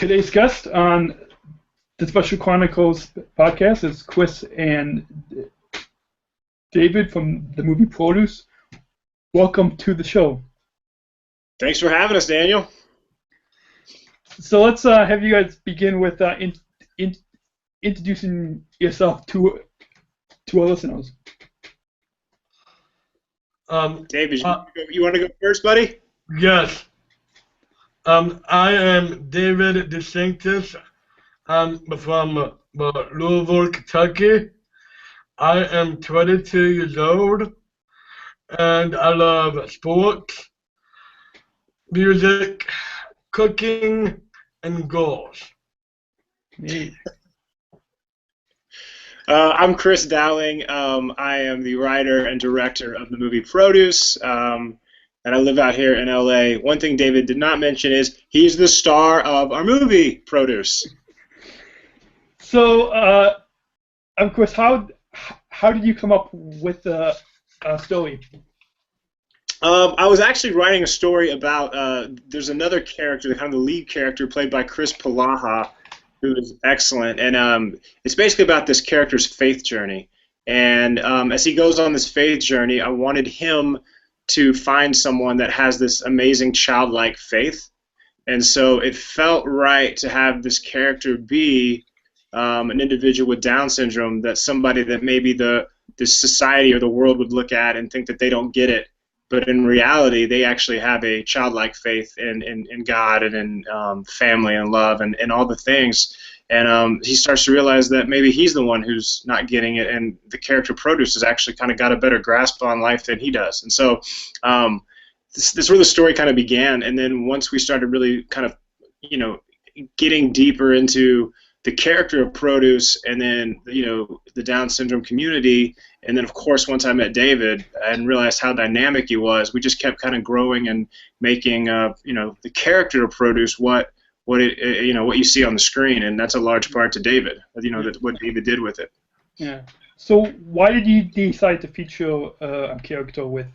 Today's guest on the Special Chronicles Podcast is Chris and David from the movie Produce. Welcome to the show. Thanks for having us, Daniel. So let's have you guys begin with introducing yourself to our listeners. David, you want to go first, buddy? Yes. I am David DeSanctis. I'm from Louisville, Kentucky. I am 22 years old, and I love sports, music, cooking, and girls. Neat. I'm Chris Dowling. I am the writer and director of the movie Produce, and I live out here in LA. One thing David did not mention is he's the star of our movie Produce. So, of course, how did you come up with the story? I was actually writing a story about, there's another character, kind of the lead character, played by Chris Palaha, who is excellent, and it's basically about this character's faith journey. And as he goes on this faith journey, I wanted him to find someone that has this amazing childlike faith. And so it felt right to have this character be an individual with Down syndrome, that somebody that maybe the society or the world would look at and think that they don't get it. But in reality, they actually have a childlike faith in God and in family and love and all the things. And he starts to realize that maybe he's the one who's not getting it, and the character Produce has actually kind of got a better grasp on life than he does. And so this is where the story kind of began. And then once we started really kind of, getting deeper into the character of Produce, and then the Down syndrome community, and then of course once I met David and realized how dynamic he was, we just kept kind of growing and making the character of Produce what you see on the screen, and that's a large part to David. What David did with it. Yeah. So why did you decide to feature a character with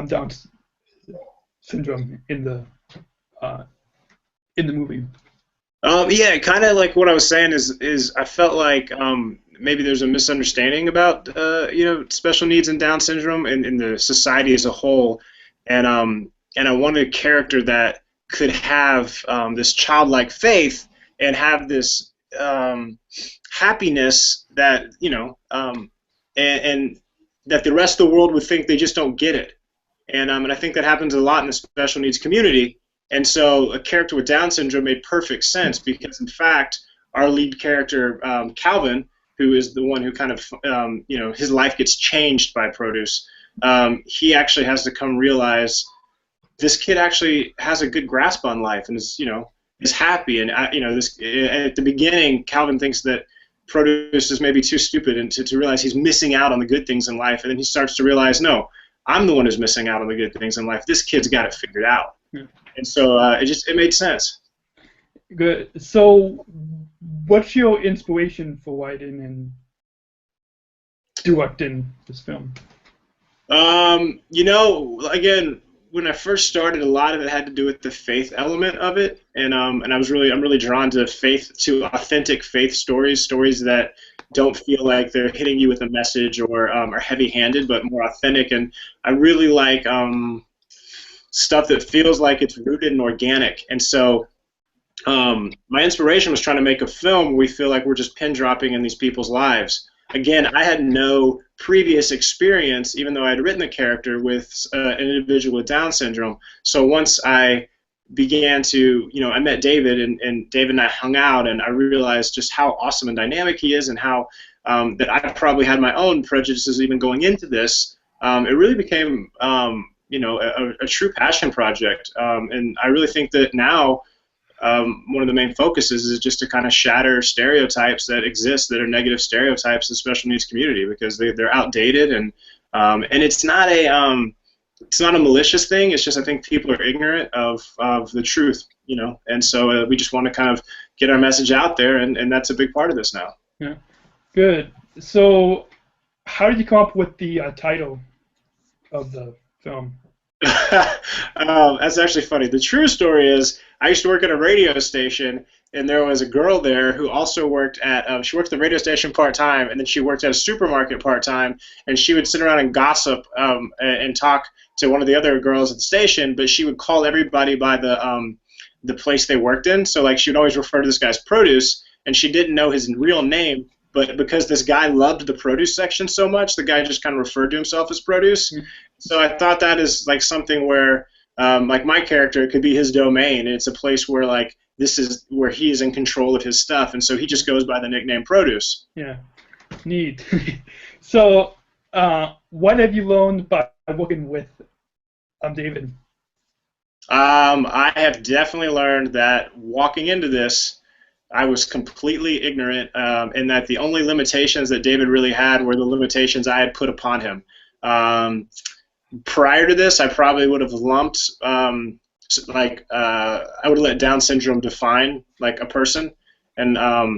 Down syndrome in the movie? Yeah, kind of like what I was saying is I felt like maybe there's a misunderstanding about special needs and Down syndrome and in the society as a whole, and I wanted a character that could have this childlike faith and have this happiness that and that the rest of the world would think they just don't get it, and I think that happens a lot in the special needs community. And so a character with Down syndrome made perfect sense, because in fact our lead character Calvin, who is the one who kind of his life gets changed by Produce, he actually has to come realize this kid actually has a good grasp on life and is happy, and this at the beginning Calvin thinks that Produce is maybe too stupid and to realize he's missing out on the good things in life, and then he starts to realize, no, I'm the one who's missing out on the good things in life. This kid's got it figured out. Yeah. And so it made sense. Good. So what's your inspiration for writing and directing this film? Again, when I first started, a lot of it had to do with the faith element of it, and I'm really drawn to authentic faith stories that don't feel like they're hitting you with a message or are heavy-handed, but more authentic. And I really like stuff that feels like it's rooted and organic. And so my inspiration was trying to make a film where we feel like we're just pin dropping in these people's lives. Again, I had no previous experience, even though I had written the character, with an individual with Down syndrome. So once I began to, I met David, and David and I hung out, and I realized just how awesome and dynamic he is, and how that I probably had my own prejudices even going into this. It really became a true passion project, and I really think that now one of the main focuses is just to kind of shatter stereotypes that exist, that are negative stereotypes in the special needs community, because they're outdated, and it's not a malicious thing. It's just I think people are ignorant of the truth, and so we just want to kind of get our message out there, and that's a big part of this now. Yeah, good. So how did you come up with the title of the film? That's actually funny. The true story is I used to work at a radio station, and there was a girl there who also worked at she worked at the radio station part time, and then she worked at a supermarket part time, and she would sit around and gossip and talk to one of the other girls at the station, but she would call everybody by the place they worked in. So like she would always refer to this guy's produce, and she didn't know his real name. But because this guy loved the produce section so much, the guy just kind of referred to himself as produce. So I thought that is like something where, like my character, it could be his domain. And it's a place where like this is where he is in control of his stuff, and so he just goes by the nickname Produce. Yeah, neat. So, what have you learned by working with David? I have definitely learned that walking into this, I was completely ignorant, and that the only limitations that David really had were the limitations I had put upon him. Prior to this, I probably would have lumped, I would have let Down syndrome define like a person, and at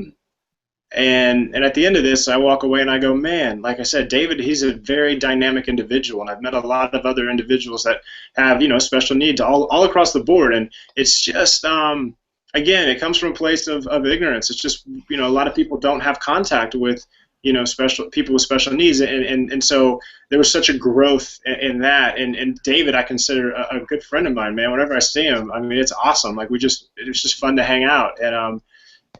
the end of this, I walk away and I go, man, like I said, David, he's a very dynamic individual, and I've met a lot of other individuals that have, special needs all across the board, and it's just, again, it comes from a place of ignorance. It's just, a lot of people don't have contact with, special people with special needs, and so there was such a growth in that. And David, I consider a good friend of mine, man. Whenever I see him, I mean, it's awesome. Like it was just fun to hang out,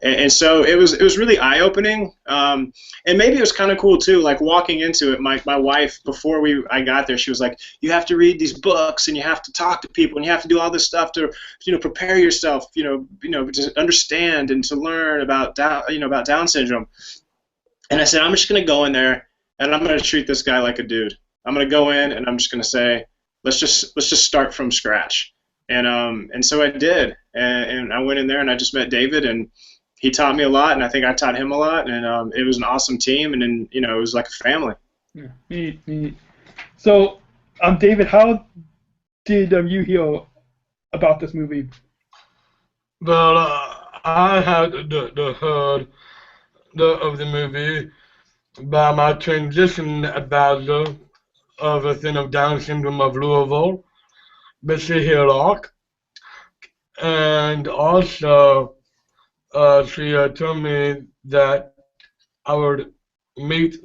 and so it was really eye-opening, and maybe it was kind of cool too. Like walking into it, my wife, before I got there, she was like, "You have to read these books, and you have to talk to people, and you have to do all this stuff to, prepare yourself, to understand and to learn about Down syndrome." And I said, I'm just gonna go in there, and I'm gonna treat this guy like a dude. I'm gonna go in, and I'm just gonna say, let's just start from scratch. And so I did, and I went in there, and I just met David, and he taught me a lot, and I think I taught him a lot, and it was an awesome team, and then it was like a family. Yeah, neat. So, David, how did you hear about this movie? Well, I had heard of the movie by my transition advisor of the Thin of Down syndrome of Louisville, Missy Hillock, and also she told me that I would meet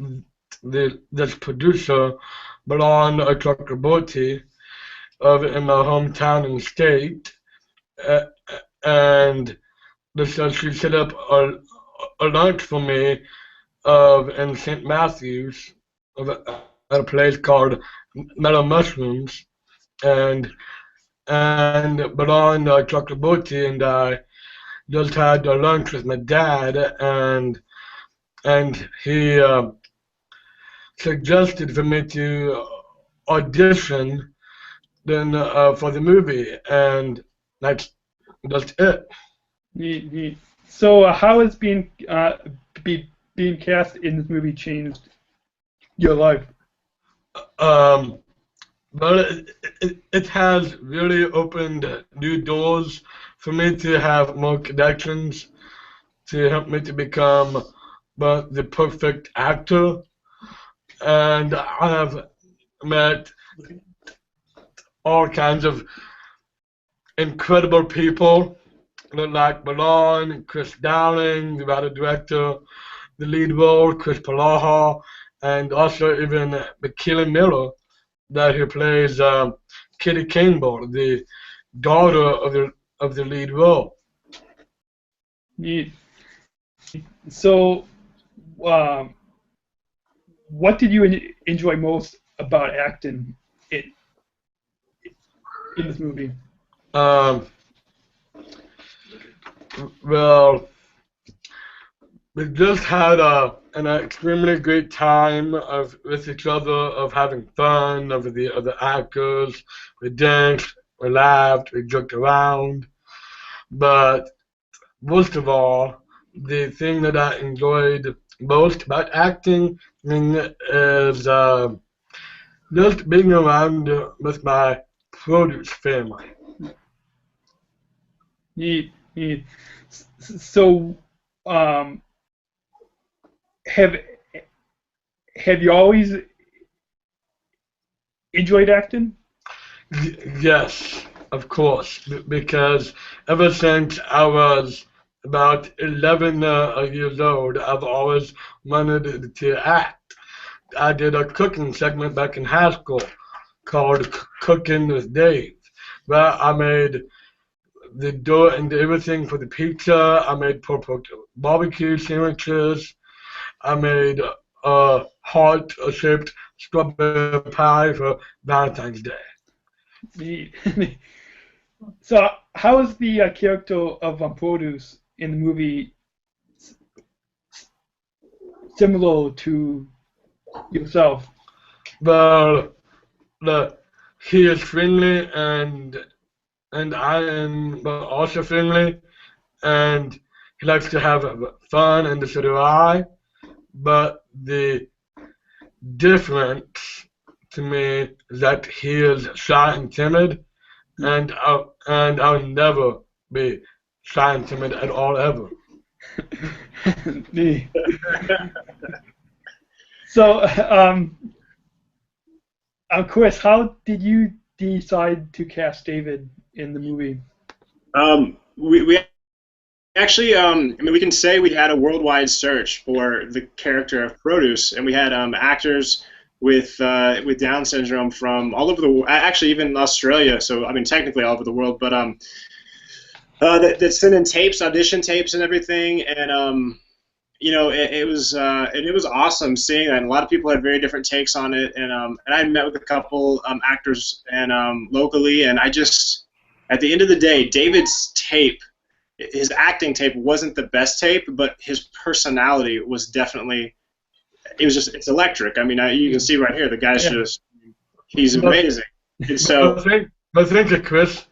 this producer, Baron Chakraborty, in my hometown and state, and so she set up a lunch for me in St. Matthews at a place called Meadow Mushrooms, and Baron Chakraborty and I just had a lunch with my dad, and he suggested for me to audition then for the movie, and that's it. Neat. So, how has being cast in this movie changed your life? Well, it has really opened new doors for me to have more connections, to help me to become the perfect actor. And I have met all kinds of incredible people, like Malone, Chris Dowling, the writer-director, the lead role, Chris Palaha, and also even McKelly Miller, that who plays Kitty Campbell, the daughter of the lead role. Neat. So, what did you enjoy most about acting in this movie? Well, we just had an extremely great time with each other, of having fun, of the other actors. We danced, we laughed, we joked around. But most of all, the thing that I enjoyed most about acting is just being around with my produce family. Neat. So, have you always enjoyed acting? Yes, of course, because ever since I was about 11 years old, I've always wanted to act. I did a cooking segment back in high school called Cooking with Dave, where I made the dough and everything for the pizza. I made pulled barbecue sandwiches. I made a heart-shaped strawberry pie for Valentine's Day. Neat. So, how is the character of Produce in the movie similar to yourself? Well, he is friendly, and I am also friendly, and he likes to have fun, and so do I. But the difference to me is that he is shy and timid, and I'll never be shy and timid at all ever. Neat. So, Chris, how did you decide to cast David in the movie? We actually, I mean, we can say we had a worldwide search for the character of Produce, and we had actors with Down syndrome from all over the world, actually even Australia. So I mean, technically all over the world, but that sent in tapes, audition tapes, and everything, and you know, it was awesome seeing that. And a lot of people had very different takes on it, and I met with a couple actors and locally, and I just, at the end of the day, David's tape, his acting tape wasn't the best tape, but his personality was definitely, it's electric. I mean, you can see right here, the guy's he's amazing. And so, thank you, Chris.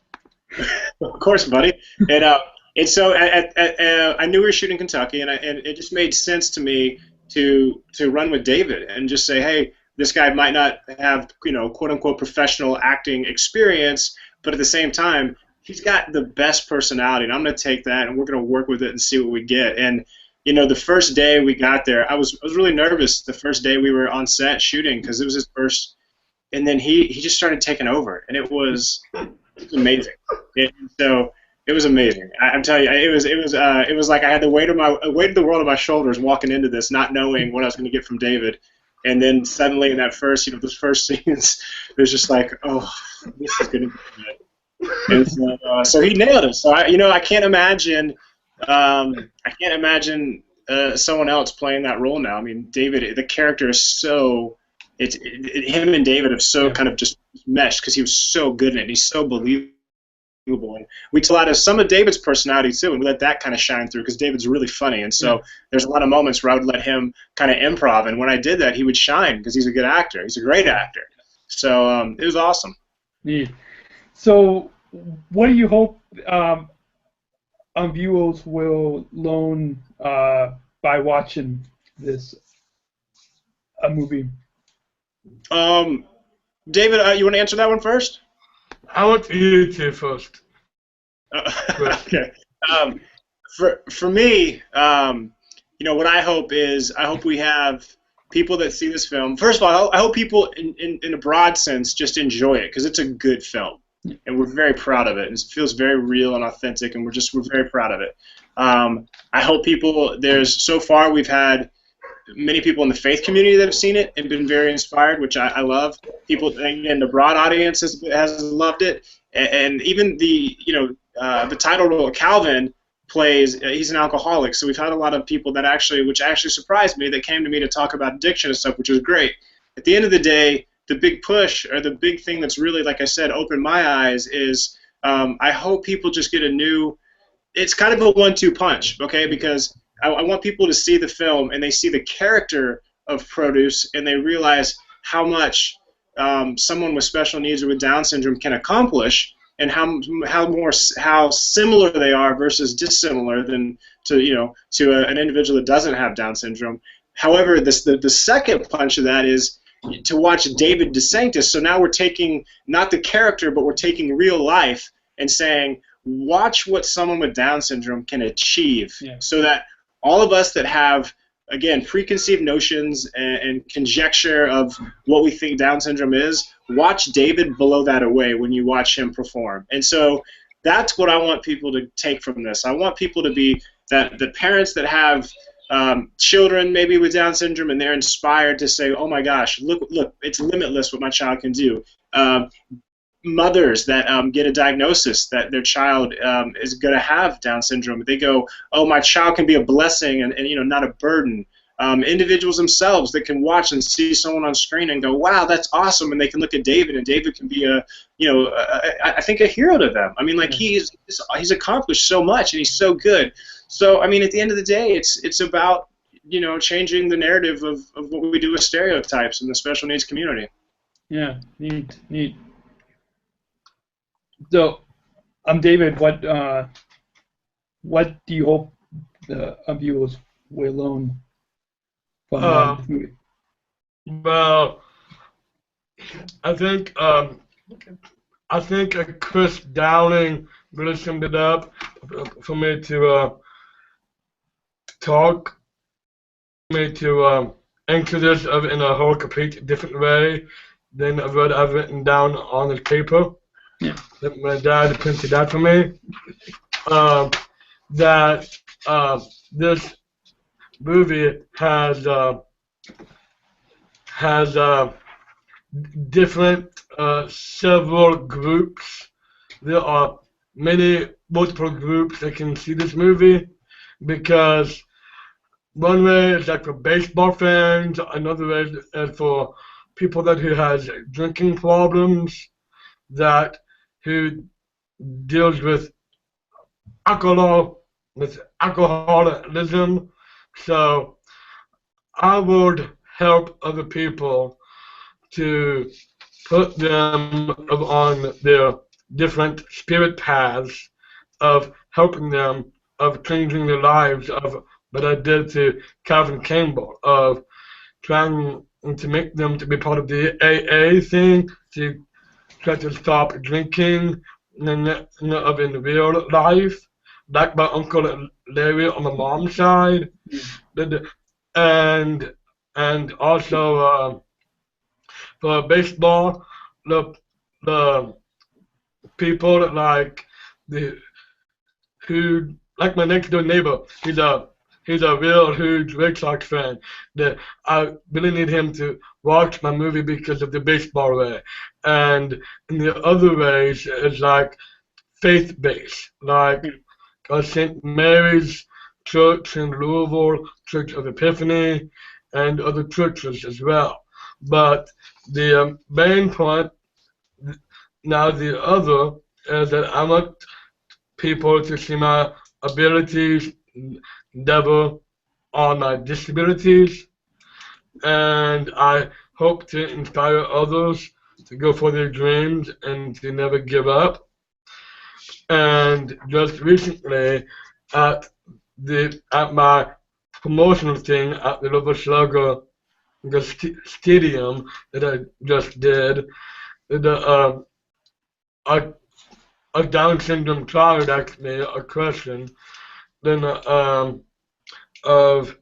Of course, buddy. And so I knew we were shooting Kentucky, and it just made sense to me to run with David and just say, hey, this guy might not have, you know, quote unquote professional acting experience, but at the same time, he's got the best personality, and I'm going to take that, and we're going to work with it and see what we get. And you know, the first day we got there, I was really nervous. The first day we were on set shooting, because it was his first, and then he just started taking over, and it was amazing. So it was amazing. I'm telling you, it was like I had the weight of the world on my shoulders walking into this, not knowing what I was going to get from David. And then suddenly in that first, you know, those first scenes, it was just like, oh, this is going to be good. And so he nailed it. So I can't imagine someone else playing that role now. I mean, David, the character is so, him and David have so kind of just meshed because he was so good in it. And he's so believable. And we took a lot of some of David's personality too, and we let that kind of shine through because David's really funny. And so there's a lot of moments where I would let him kind of improv, and when I did that, he would shine because he's a good actor. He's a great actor. So it was awesome. Yeah. So, what do you hope viewers will learn by watching this movie? David, you want to answer that one first? I want you to first. Okay. For me, you know, what I hope is, I hope we have people that see this film. First of all, I hope people, in a broad sense, just enjoy it because it's a good film, and we're very proud of it. And it feels very real and authentic, and we're very proud of it. I hope people. So far we've had many people in the faith community that have seen it and been very inspired, which I love. People, again, the broad audience has loved it, and even the title role, Calvin plays. He's an alcoholic, so we've had a lot of people that which actually surprised me, that came to me to talk about addiction and stuff, which was great. At the end of the day, the big push, or the big thing that's really, like I said, opened my eyes is I hope people just get a new. It's kind of a 1-2 punch, okay? Because I want people to see the film and they see the character of Produce and they realize how much someone with special needs or with Down syndrome can accomplish, and how similar they are versus dissimilar than to an individual that doesn't have Down syndrome. However, the second punch of that is to watch David DeSanctis. So now we're taking not the character, but we're taking real life and saying, watch what someone with Down syndrome can achieve, so that all of us that have again, preconceived notions and conjecture of what we think Down syndrome is, watch David blow that away when you watch him perform. And so that's what I want people to take from this. I want people to be that the parents that have children maybe with Down syndrome, and they're inspired to say, oh my gosh, look, it's limitless what my child can do. Mothers that get a diagnosis that their child is going to have Down syndrome, they go, oh, my child can be a blessing and not a burden. Individuals themselves that can watch and see someone on screen and go, wow, that's awesome, and they can look at David, and David can be I think a hero to them. I mean, like, he's accomplished so much, and he's so good. So, I mean, at the end of the day, it's about, changing the narrative of what we do with stereotypes in the special needs community. Yeah, neat. So, David, what do you hope the viewers will learn from this movie? Well, I think Chris Dowling really summed it up for me to anchor this in a whole complete different way than what I've written down on the paper. Yeah. That my dad printed out for me. This movie has different several groups. There are multiple groups that can see this movie, because one way is like for baseball fans, another way is for people who has drinking problems, who deals with alcoholism. So I would help other people to put them on their different spirit paths of helping them, of changing their lives, of what I did to Calvin Campbell, of trying to make them to be part of the AA thing, to try to stop drinking in real life, like my Uncle Larry on my mom's side, and also for baseball, the people like my next door neighbor. He's a real huge Red Sox fan. That I really need him to watch my movie because of the baseball way. And in the other ways, it's like faith-based, like St. Mary's Church in Louisville, Church of Epiphany, and other churches as well. But the main point, now the other, is that I want people to see my abilities, never on my disabilities, and I hope to inspire others to go for their dreams and to never give up. And just recently, at my promotional thing at the Louisville Slugger Stadium that I just did, a Down syndrome child asked me a question, then of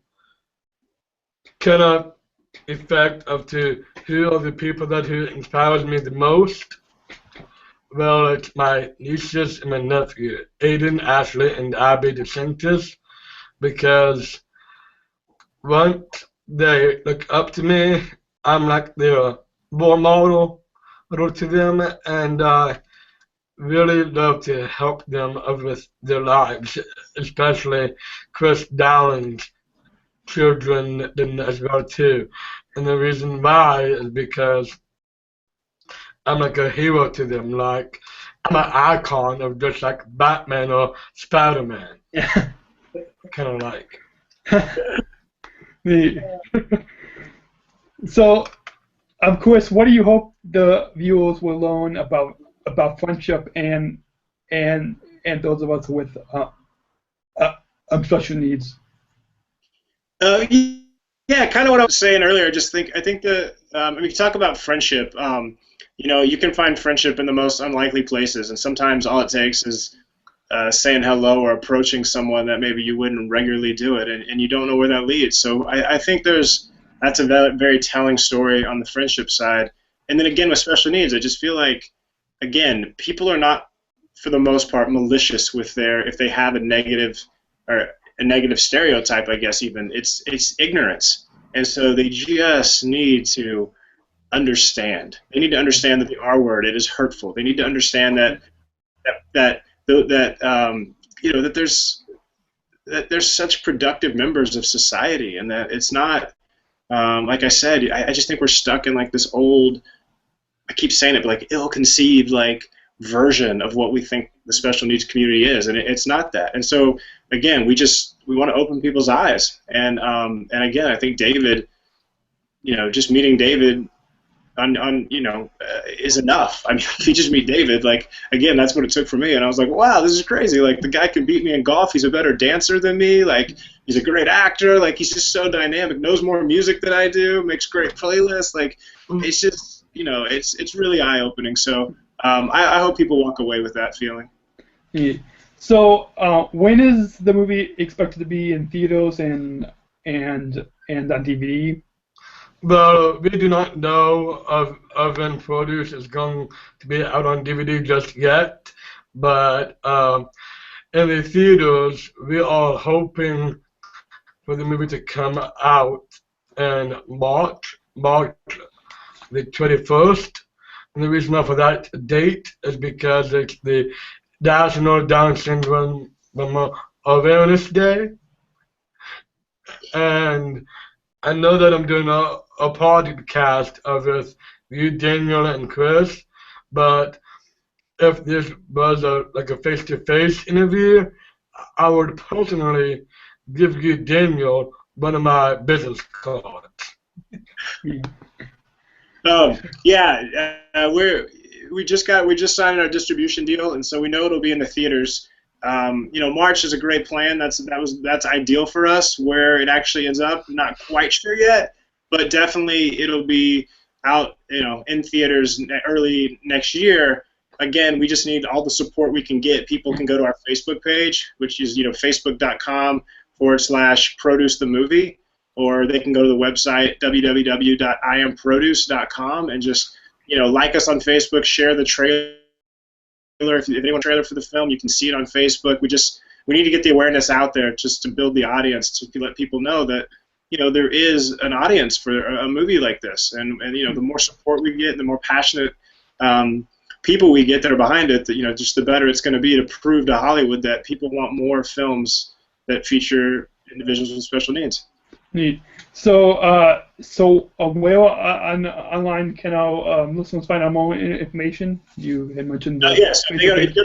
kind of effect of who are the people who inspires me the most. Well, it's my nieces and my nephew, Aiden, Ashley, and Avid DeSanctis, because once they look up to me, I'm like their role model to them, and I really love to help them with their lives, especially Chris Dowling's children as well too. And the reason why is because I'm like a hero to them, like I'm an icon of just like Batman or Spider-Man. Yeah. Kind of like. So, of course, what do you hope the viewers will learn about friendship and those of us with special needs? Yeah, kind of what I was saying earlier. I think that when you talk about friendship, you can find friendship in the most unlikely places, and sometimes all it takes is saying hello or approaching someone that maybe you wouldn't regularly do it, and you don't know where that leads. So I think that's a very telling story on the friendship side. And then again, with special needs, I just feel like, again, people are not, for the most part, malicious with if they have a negative stereotype, I guess even. It's ignorance. And so they just need to understand. They need to understand that the R word, it is hurtful. They need to understand that there's such productive members of society, and that it's not like I said. I just think we're stuck in like this old, I keep saying it, but like ill-conceived like version of what we think the special needs community is, and it's not that. And so again, we want to open people's eyes, and again, I think David, just meeting David is enough. I mean, if you just meet David, like, again, that's what it took for me, and I was like, wow, this is crazy. Like, the guy can beat me in golf. He's a better dancer than me. Like, he's a great actor. Like, he's just so dynamic. Knows more music than I do. Makes great playlists. Like, it's just, it's really eye-opening. So I hope people walk away with that feeling. Yeah. So when is the movie expected to be in theaters and on DVD? Well, we do not know of when Produce is going to be out on DVD just yet, but in the theaters, we are hoping for the movie to come out in March the 21st. And the reason for that date is because it's the National Down Syndrome Awareness Day. And I know that I'm doing a podcast with you, Daniel, and Chris, but if this was a face-to-face interview, I would personally give you, Daniel, one of my business cards. We just signed our distribution deal, and so we know it'll be in the theaters. March is a great plan. That's ideal for us. Where it actually ends up, not quite sure yet, but definitely it'll be out, in theaters early next year. Again, we just need all the support we can get. People can go to our Facebook page, which is facebook.com/produce the movie, or they can go to the website www.iamproduce.com and just like us on Facebook, share the trailer. If anyone trailer for the film, you can see it on Facebook. We need to get the awareness out there just to build the audience, to let people know that there is an audience for a movie like this, and the more support we get, the more passionate people we get that are behind it, just the better it's going to be to prove to Hollywood that people want more films that feature individuals with special needs. Neat. So where online can our listeners find out more information? You had mentioned. Yes, they go to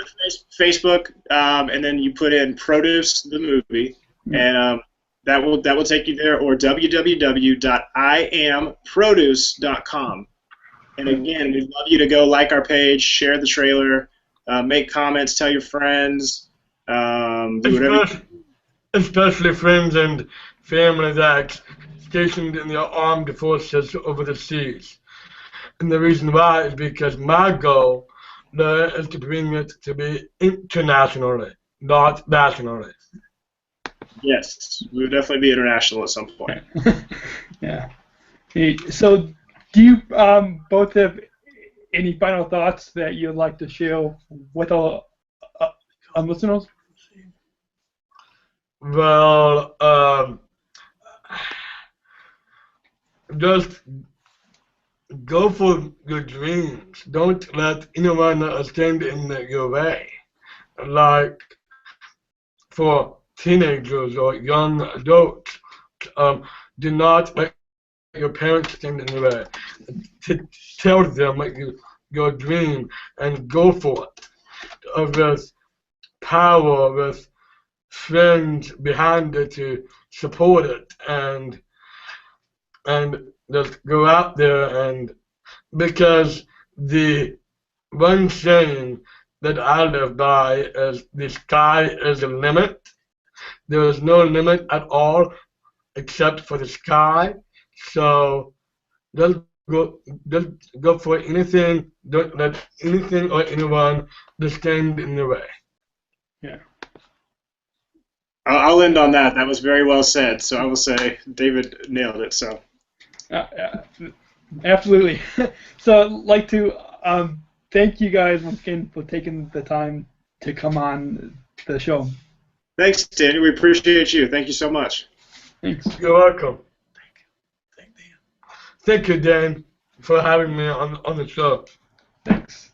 Facebook, and then you put in "Produce the Movie," and that will take you there, or www.iamproduce.com. And again, we'd love you to go like our page, share the trailer, make comments, tell your friends, do whatever. Especially friends and family that stationed in the armed forces over the seas. And the reason why is because my goal is to bring it to be internationally, not nationally. Yes, we would definitely be international at some point. Yeah. So, do you both have any final thoughts that you'd like to share with our listeners? Well, just go for your dreams. Don't let anyone stand in your way. Like for teenagers or young adults, do not let your parents stand in the way. Tell them your dream and go for it. With power, with friends behind it to support it, and just go out there, and because the one saying that I live by is the sky is the limit. There is no limit at all except for the sky. So just go for anything. Don't let anything or anyone stand in the way. Yeah. I'll end on that. That was very well said. So I will say David nailed it. So. Absolutely. So I'd like to thank you guys once again for taking the time to come on the show. Thanks, Danny. We appreciate you. Thank you so much. Thanks. You're welcome. Thank you, Dan, for having me on the show. Thanks.